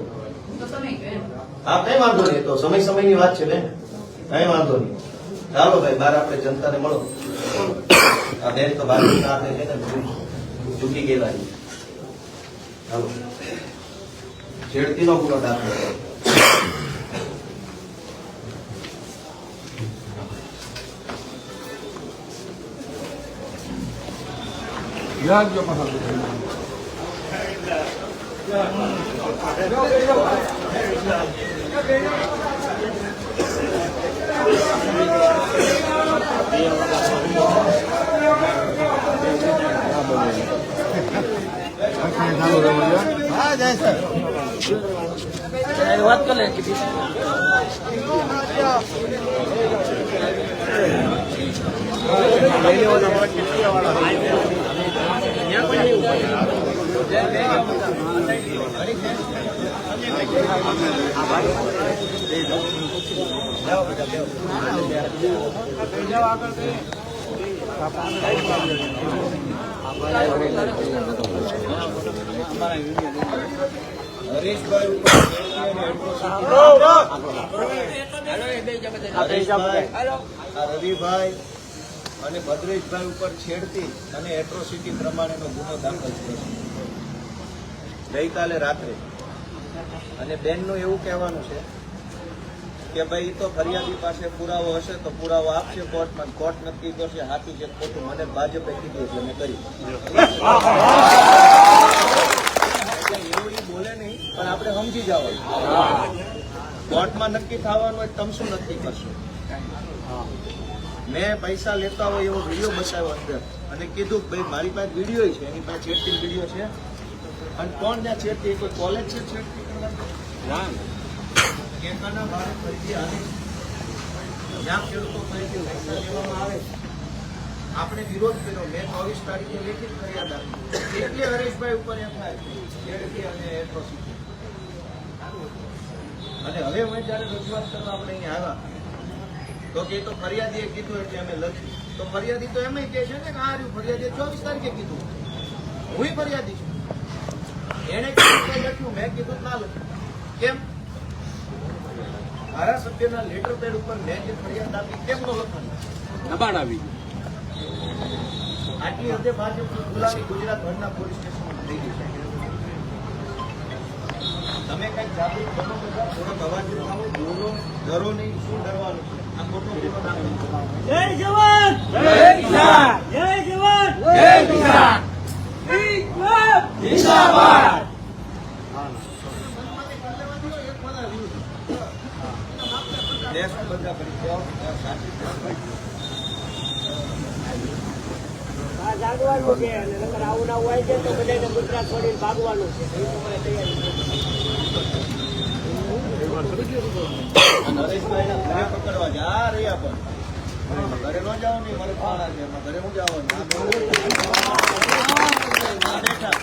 તો તમે કહો એમ. હા, કઈ વાંધો નહીં. તો સમયની વાત છે બેન, કઈ વાંધો નહીં. ચાલો ભાઈ, બહાર આપણે જનતાને મળો. આ બેન તો ભાજપના હાથે છે ને બધું ચૂકી ગયેલા છે. ચાલો, છેડતીનો ગુનો દાખલ કરો. વાત કરે રવિભાઈ અને ભદ્રેશભાઈ ઉપર છેડતી અને એટ્રોસિટી પ્રમાણેનો ગુનો દાખલ થયો ગઈકાલે રાત્રે. અને બેનનું એવું કહેવાનું છે કે ભાઈ તો ફરિયાદી પાસે પુરાવો હશે તો પુરાવો આપશે કોર્ટમાં, કોર્ટ નક્કી કરશે સાચું છે ખોટું. મને ભાજપે કીધું એટલે મેં કર્યું. એવું એ બોલે નહીં, પણ આપણે સમજી જવાનું. કોર્ટમાં નક્કી થવાનું હોય, તમે શું નક્કી કરશો? મેં પૈસા લેતા હોય એવો વિડીયો બતાવ્યો અંદર અને કીધું કે ભાઈ મારી પાસે વિડીયો છે, એની પાસે છેડતી વિડીયો છે. અને કોણ ત્યાં છેડતી? કોઈ કોલેજ છે છેડતી કરવાની? કેકાના બારે ફરીથી આવે, જ્યાં ખેડૂતો ફરીથી પૈસા લેવામાં આવે. આપણે વિરોધ કર્યો. મેં 24 તારીખે લેખિત ફરિયાદ આપી. એટલે હરેશભાઈ ઉપર છેડતી અને એટ્રોસિટી. અને હવે અમે જયારે રજૂઆત કરવા આપણે અહીંયા આવ્યા તો કે તો ફરિયાદીએ કીધું એટલે અમે લખ્યું. તો ફરિયાદી તો એમ કહે છે ને કે આ રહ્યું ફરિયાદીએ 24 તારીખે કીધું. હું ફરિયાદી છું. એને લખ્યું, મેં કીધું ના લખ્યું. કેમ? ધારાસભ્યના લેટર પેડ ઉપર મેં જે ફરિયાદ આપી કેમ ન લખવાનું? દબાણ આવી આટલી હદે ભાજપની ગુલામી ગુજરાતભરના પોલીસ સ્ટેશનમાં થઈ ગઈ છે. તમે કઈક જાગૃત બનો, બધા થોડોક અવાજ ઉઠાવો, બોલો, ડરો નહીં. શું ડરવાનું છે? આ ખોટો ગુનો દાખલ કરો. જય જવાન જય કિસાન જય જવાન જય કિસાન જિંદાબાદ. દેશમાં બધા કરી જાઓ. જાગવાનું છે અને નકર આવું ના હોય છે તો બધાને ગુજરાત છોડીને ભાગવાનું છે. એ તમારે તૈયારી નરેશભાઈને ઘરે પકડવા છે. આ રહ્યા પણ ઘરે ન જાઓ ને મારે પાણા છે એમાં ઘરે હું જવાનું બેઠા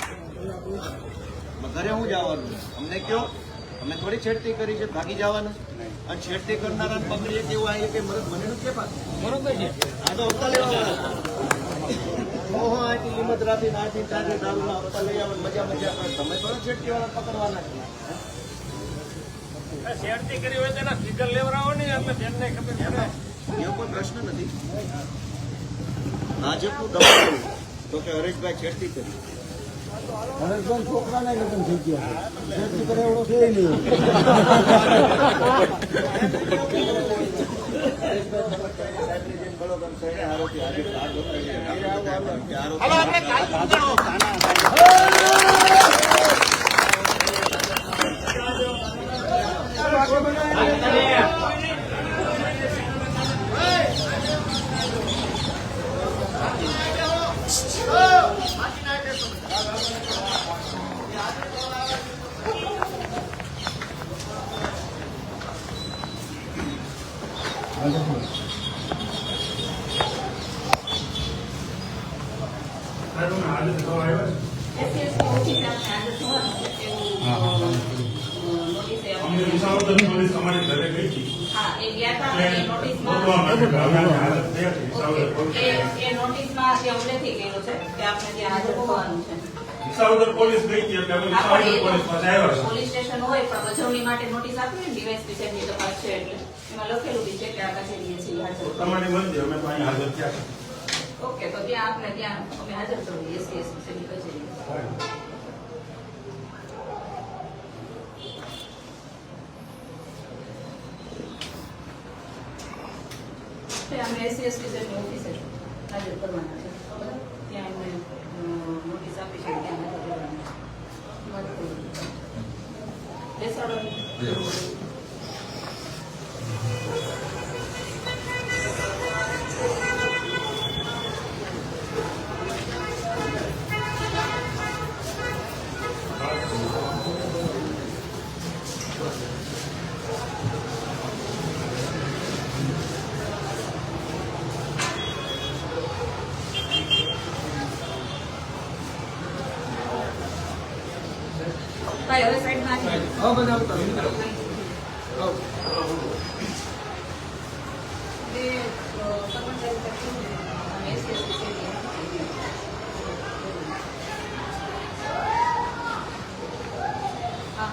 ઘરે હું જવાનું અમને કયો અમે થોડી છેડતી કરી છે ભાગી જવાના અને છેડતી કરનારા પકડીએ કેવું આવીએ કે મને નું કે બરોબર છે આ તો હપ્તા લેવા ઓહો આટલી હિંમત રાખીને આથી તાજે દારૂના હપ્તા લઈ આવે મજા મજા કરે તમે થોડા છેડતી વાળા પકડવાના શેરતી કરી હોય તેના ફિગર લેવડાવો ને એટલે તેમને ખબર પડે. એવો કોઈ પ્રશ્ન નથી. ભાજપનું દબાણ તો કે હરેશભાઈ છેડતી કરી હરેશભાઈ છોકરાને લગ્ન થઈ ગયા છેડતી કરે એવડો છે નહીં. અમને વિસાવદર પોલીસ અમારી ઘરે ગઈ હતી. હા, એ ગયા હતા અને એ નોટિસમાં ગોતવા માટે ગામની હાલત થયા છે. વિસાવદર પોલીસ એ નોટિસમાં ત્યાં ઉલ્લેખી ગયેલો છે કે આપણે ત્યાં હાજર હોવાનું છે. વિસાવદર પોલીસ ગઈ હતી એટલે અમે વિસાવદર પોલીસ પાસે આવ્યા છે. પોલીસ સ્ટેશન હોય પણ બજવણી માટે નોટિસ આપી ને ડીવાયસ વિશેની તપાસ છે એટલે એમાં લખેલું બી છે કે આ કચેરીએ છીએ હાજર. તમારી મરજી અમે તો અહીં હાજર થયા છે. ઓકે, તો ત્યાં આપને ત્યાં અમે હાજર કરીએ એસસીએસ વિશેની કચેરી. અમે એસસીએસ વિશેની ઓફિસે હાજર કરવાના છે. બરાબર? ત્યાં એમને નોટિસ આપી છે ત્યાં હાજર રહેવાના છે. બેસાડો. ભાઈ હવે સાઈડમાં આવી જાઓ. બે કર્મચારી તરફથી અમે એસસીએસ વિશેની હા.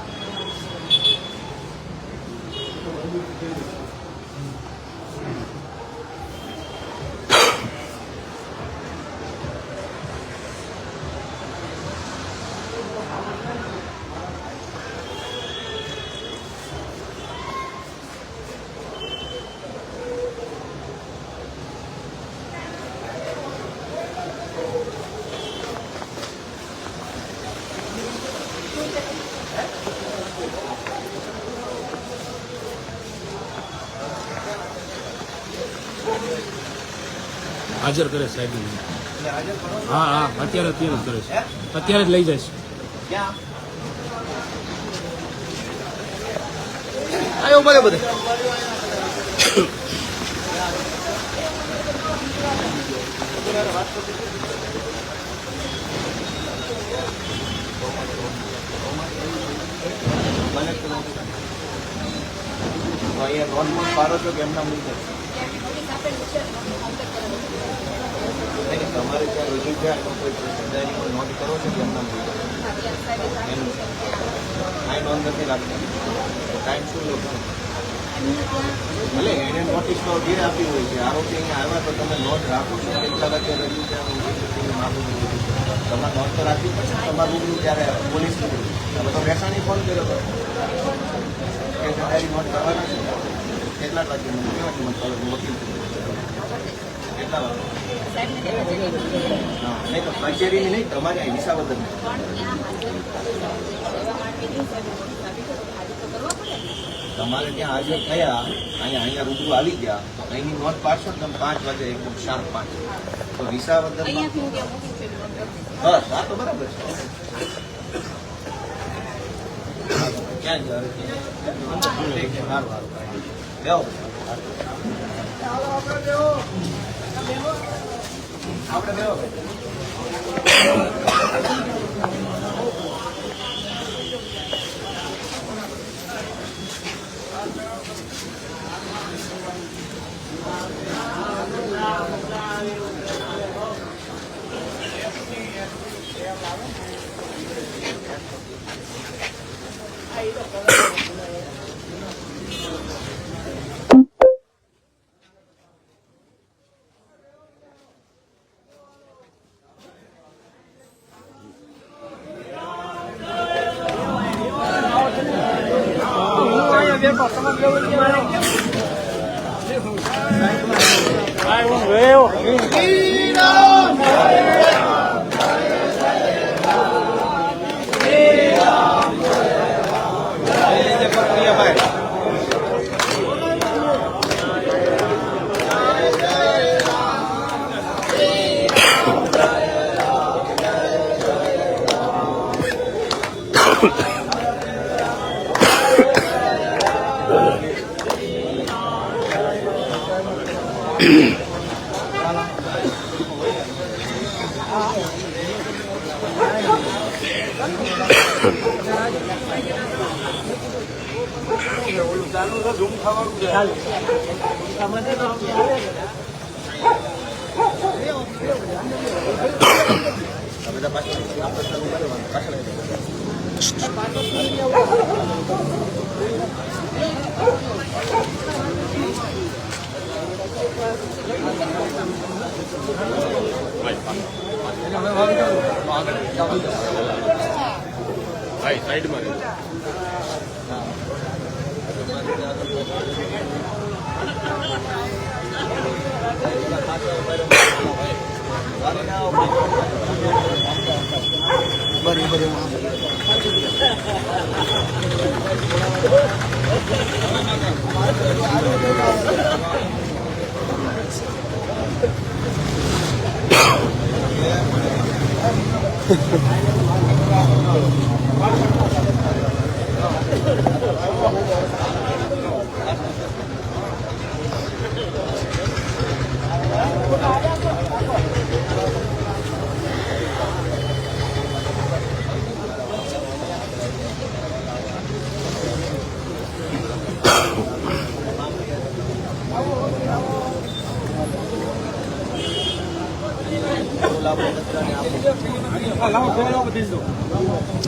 હાજર કરે સાહેબ. એટલે હાજર કરો છો? હા હા, અત્યારે જ કરે છે. અત્યારે જ લઈ જાય છે. ક્યાં આવ્યો બધે બધે અહીંયા નોંધ પાડો છો કે એમના મૂકી તમારે ત્યાં રજૂ થયા તો કોઈ સરદારીમાં નોંધ કરો છો કે એમના મૂકી એનું કાંઈ નોંધ નથી રાખતા તો ટાઈમ શું લો ભલે એને નોટિસ તો ઘેર આપી હોય છે આરોપી અહીંયા આવ્યા તો તમે નોંધ રાખો છો કેટલા વાગે રજૂ થયા માગું તમારે નોંધ તો રાખવી પડશે તમારું રૂબરૂ ત્યારે પોલીસ તમે તો મહેસાણી ફોન કર્યો હતો કે સરદારી નોંધ કરવાના છે કેટલા વાગે મને કેવા છે મને વકીલ કેટલા વાગે હા નહીં તો કચેરીની નહીં તમારી અહીં વિસાવદરની તમારે ત્યાં હાજર થયા અહીંયા રૂબરૂ આવી ગયા તો અહીંની નોંધ પાડશો તમે 5 વાગે એકદમ શાર્પ 5 તો વિસાવદર બસ હા તો બરાબર છે ક્યાં જ બેહો. આપણે બેહો.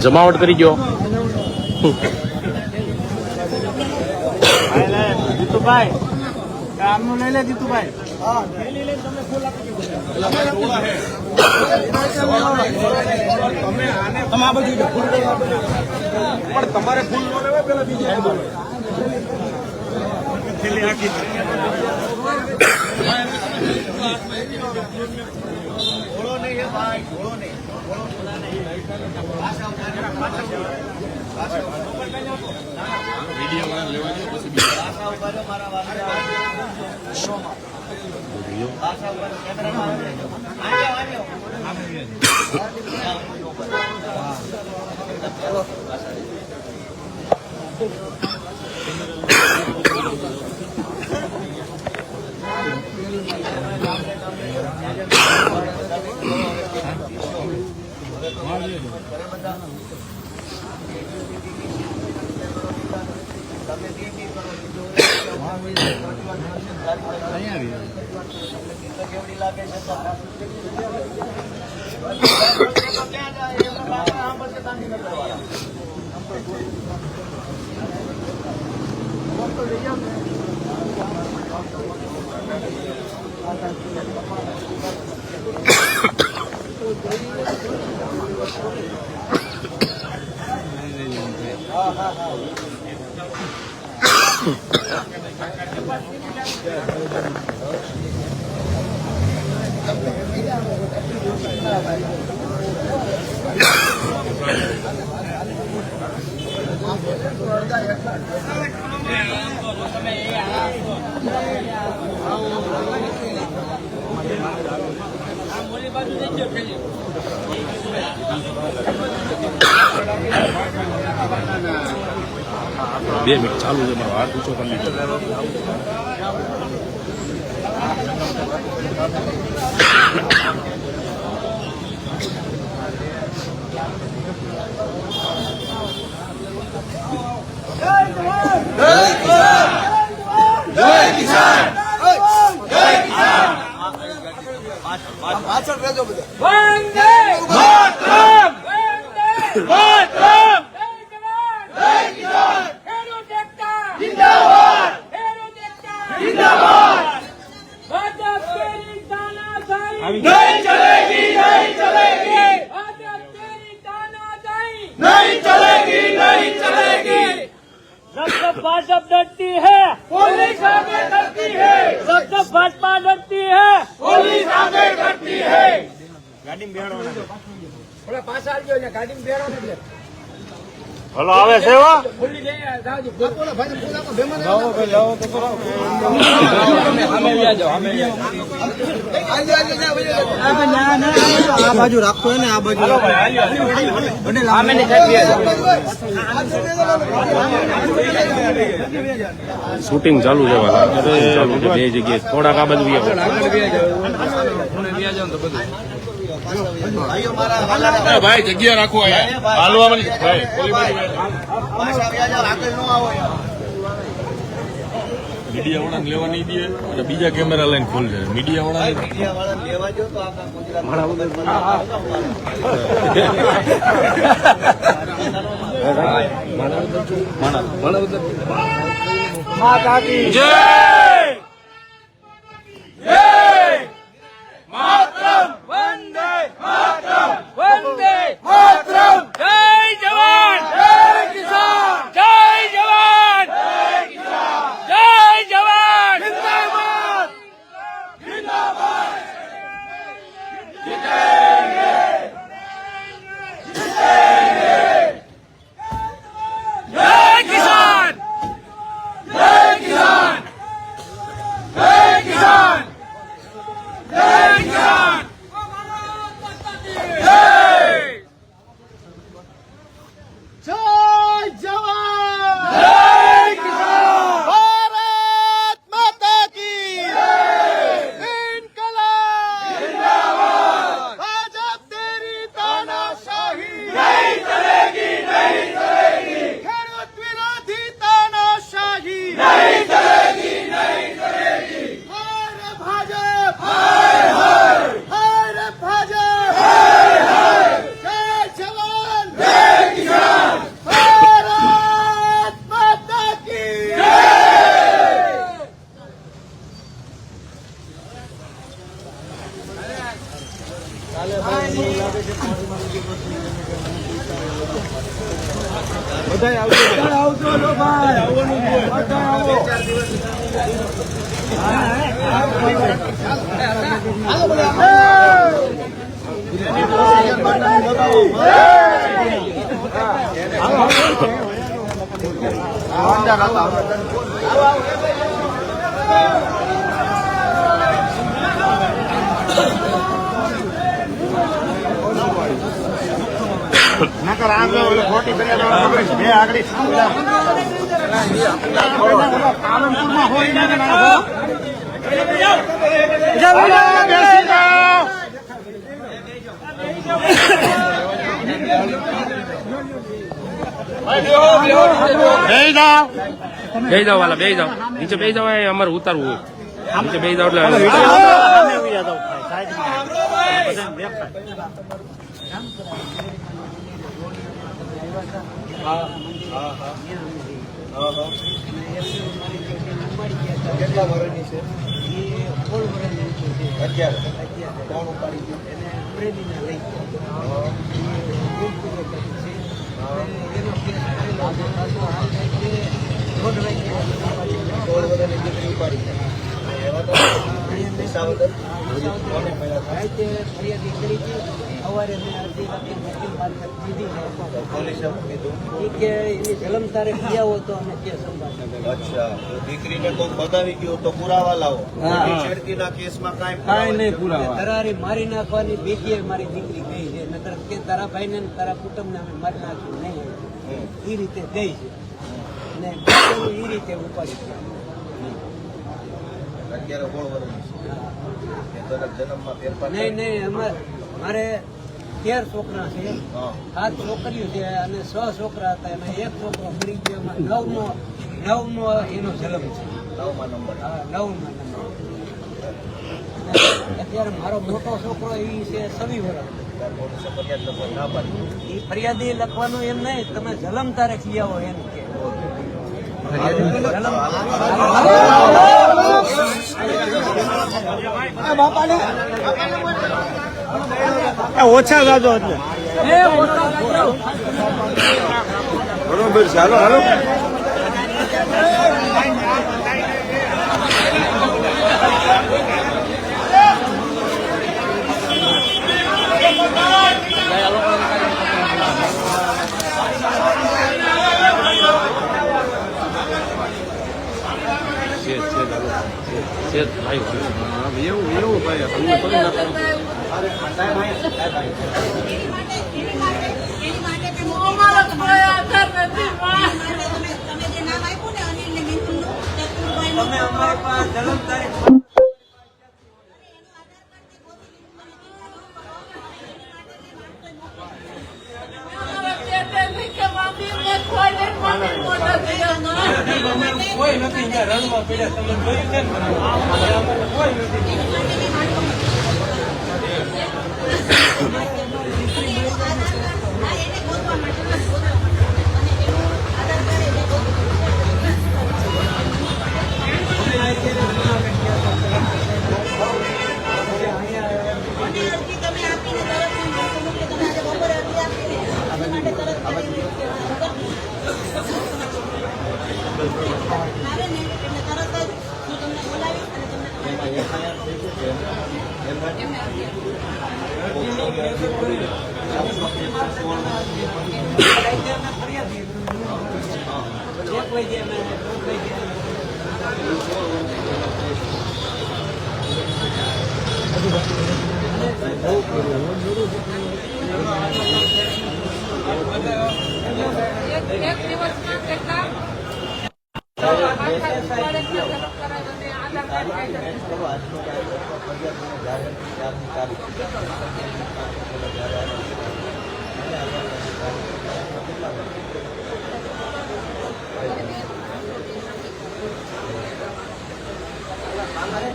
જમાવટ કરી ગયો. જીતુભાઈ કામનું લઈ લે જીતુભાઈ. તમારે ફૂલ નો લેવા પેલા બીજા ઘોડો નહીં હે ભાઈ, ઘોડો નહીં. કેવડી લાગે છે ક્યાં જાય આમ પછી તાંડી ન કરવાના. 2 મિનિટ ચાલુ છે મારો હાથ ઊંચો કરી લીધો. વંદે માતરમ! વંદે માતરમ! જય કિસાન! ખેડૂત એકતા! જિંદાબાદ! ખેડૂત એકતા! જિંદાબાદ! ભાજપ તેરી તાનાશાહી નહીં ચલેગી, નહીં ચલેગી! ભાજપ તેરી તાનાશાહી નહીં ચલેગી, નહીં ચલેગી! जब भाजपा डरती है पुलिस आगे डरती है, जब भाजपा डरती है पुलिस आगे डरती है. હલો આવે છે એવો આ બાજુ રાખતો હોય ને આ બાજુ શૂટિંગ ચાલુ છે વાલા. શૂટિંગ ચાલુ છે 2 જગ્યાએ. થોડાક આ બાજુ આવો. ભાઈઓ મારા ભાઈ જગ્યા રાખો અહીંયા હાલવાની ભાઈ કોઈ પાછા વ્યા જાઓ, આગળ ન આવો. મીડિયા વાળા લેવા નહીં દે એટલે બીજા કેમેરા લઈને ખોલશે. મીડિયા વાળા મીડિયાવાળાને લેવા જો તો આખા ગુજરાત જય मातरम! वंदे मातरम! वंदे मातरम! जय जवान! जय किसान! जय जवान! जय किसान! जय जवान! जिंदाबाद! जिंदाबाद! जीतेंगे! जीतेंगे! जय किसान! जय किसान! जय किसान! जय किसान! जय जवान! जय किसान! भारत माता की इनकलाब जिंदाबाद! भाजपा तेरी तानाशाही नहीं चलेगी, नहीं चलेगी! खेडूत विरोधी तानाशाही नहीं चलेगी, नहीं चलेगी! हाय रे भाजप! हाय हाय! हाय रे भाजप! हाय हाय! जय जवान! जय किसान! भारत माता की जय! નકર આગળ ખોટી કર્યા બે આગળ પાલનપુરમાં હોય ને બેસી જાઓ. બેસી જાઓ વાલા, બેસી જાઓ. નીચે બેસી જાઓ. અહીંયા અમારે ઉતારવું હોય. નીચે બેસી જાઓ એટલે કેટલા વર્ષની છે? 11. કોણ ઉપાડી ગયું? સોળ વર્ષની દીકરી ઉપાડી ગઈ. એવા તો પૈસા વગર કોને મળ્યા પોલીસે કીધું? અચ્છા, તો દીકરીને કોઈ ભગાવી ગયો તો પુરાવા લાવો. છેડતીના કેસમાં કાંઈ નહીં પુરાવા. તરારી મારી નાખવાની ભીખીએ મારી દીકરી ગઈ છે, નકર કે તારા ભાઈને ને તારા કુટુંબને અમે મારી નાખ્યું નહીં, એ રીતે ગઈ છે. અને એ રીતે ઉપાડી અત્યારે 16 વર્ષની છે એ તરત જન્મમાં ફેરફાર નહીં મારે 13 છોકરા છે, હા 7 છોકરીઓ છે અને 6 છોકરા હતા અને 1 છોકરો મરી ગયો. નવમો એનો જન્મ છે. 9મા નંબર હા, 9મા નંબર. અત્યારે મારો મોટો છોકરો એ છે 26 વર્ષ. પોલીસે ફરિયાદ લખો ના પાડી એ ફરિયાદી લખવાનું એમ નહીં, તમે જન્મ તારીખ લઈ આવો એમ કે ઓછા ગાજો એટલે બરોબર ચાલો હાલો અમારો કોઈ આધાર નથી માં. તમે અમારી પાસે જન્મ તારીખ અમારો ચેતે લીખે માંગી મેં કોઈને માંગી મોટા થયા કોઈ નથી અહીંયા રણમાં પડ્યા. તમે જોયું કેમ કોઈ નથી. એક દિવસમાં કેટલા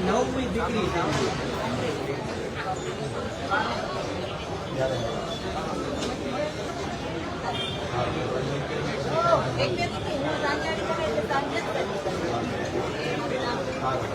નવમી દીકરી છે. હાલો